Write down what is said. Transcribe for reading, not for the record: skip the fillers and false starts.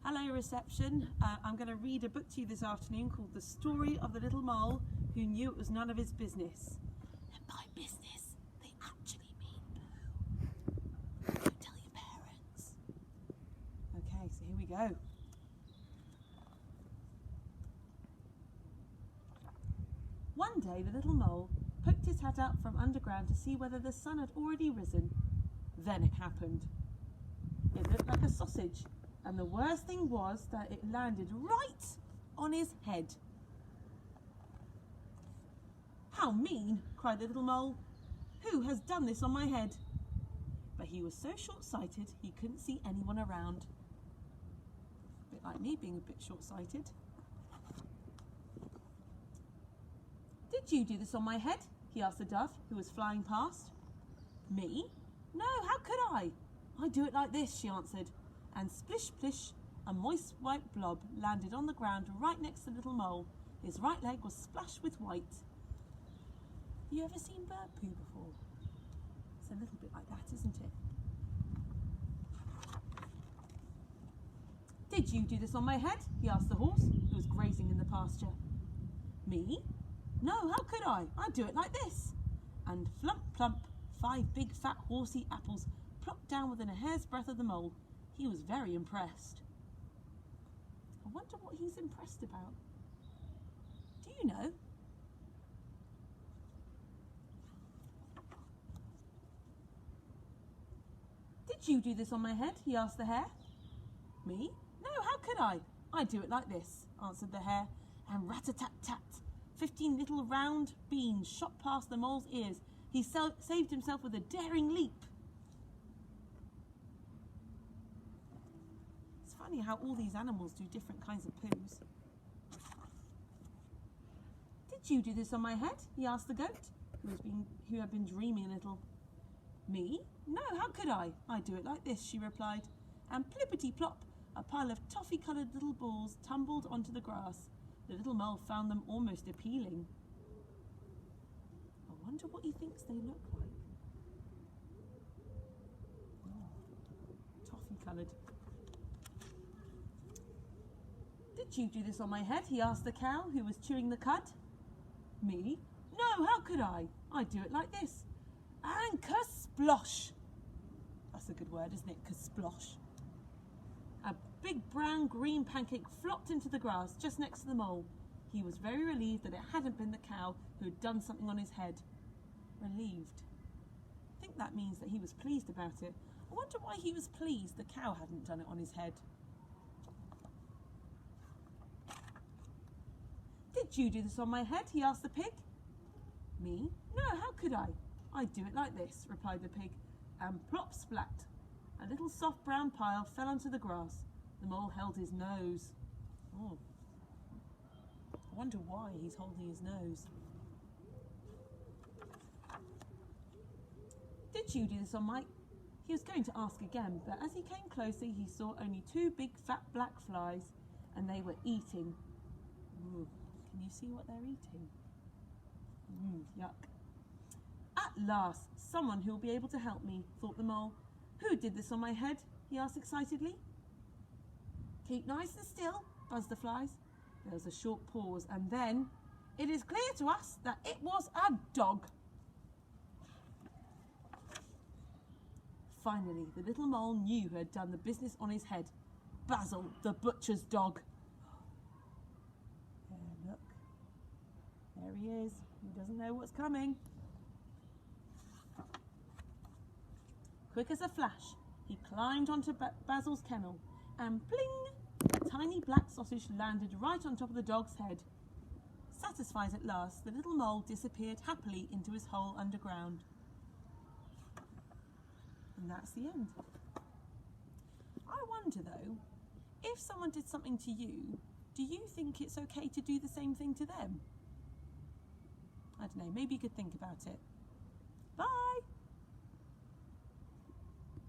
Hello reception, I'm going to read a book to you this afternoon called The Story of the Little Mole Who Knew It Was None of His Business. And by business, they actually mean poo. Don't tell your parents. Okay, so here we go. One day the little mole poked his head out from underground to see whether the sun had already risen. Then it happened. It looked like a sausage, and the worst thing was that it landed right on his head. "How mean!" cried the little mole. "Who has done this on my head?" But he was so short-sighted he couldn't see anyone around. A bit like me being a bit short-sighted. "Did you do this on my head?" he asked the dove, who was flying past. "Me? No, how could I? I do it like this," she answered, and splish-splish, a moist white blob landed on the ground right next to the little mole. His right leg was splashed with white. Have you ever seen bird poo before? It's a little bit like that, isn't it? "Did you do this on my head?" he asked the horse, who was grazing in the pasture. "Me? No, how could I? I do it like this." And flump plump, 5 big fat horsey apples plopped down within a hair's breadth of the mole. He was very impressed. I wonder what he's impressed about. Do you know? "Did you do this on my head?" he asked the hare. "Me? No, how could I? I do it like this," answered the hare, and rat-a-tat-tat, 15 little round beans shot past the mole's ears. He saved himself with a daring leap. It's funny how all these animals do different kinds of poos. "Did you do this on my head?" he asked the goat, who had been dreaming a little. "Me? No, how could I? I do it like this," she replied, and plippity-plop, a pile of toffee-coloured little balls tumbled onto the grass. The little mole found them almost appealing. I wonder what he thinks they look like. Toffee-coloured. "Did you do this on my head?" he asked the cow, who was chewing the cud. "Me? No, how could I? I do it like this. And kersplosh." That's a good word, isn't it? Kersplosh. A big brown-green pancake flopped into the grass just next to the mole. He was very relieved that it hadn't been the cow who had done something on his head. Relieved. I think that means that he was pleased about it. I wonder why he was pleased the cow hadn't done it on his head. "Did you do this on my head?" he asked the pig. "Me? No, how could I? I do it like this," replied the pig, and plop splat. A little soft brown pile fell onto the grass. The mole held his nose. Oh. I wonder why he's holding his nose. "Did you do this on my..." He was going to ask again, but as he came closer, he saw only 2 big fat black flies, and they were eating. Ooh. Can you see what they're eating? Yuck. "At last, someone who will be able to help me," thought the mole. "Who did this on my head?" he asked excitedly. "Keep nice and still," buzzed the flies. There was a short pause, and then, "It is clear to us that it was a dog." Finally, the little mole knew who had done the business on his head. Basil, the butcher's dog. Look. There he is. He doesn't know what's coming. Quick as a flash, he climbed onto Basil's kennel, and pling! A tiny black sausage landed right on top of the dog's head. Satisfied at last, the little mole disappeared happily into his hole underground. And that's the end. I wonder though, if someone did something to you, do you think it's okay to do the same thing to them? I don't know, maybe you could think about it.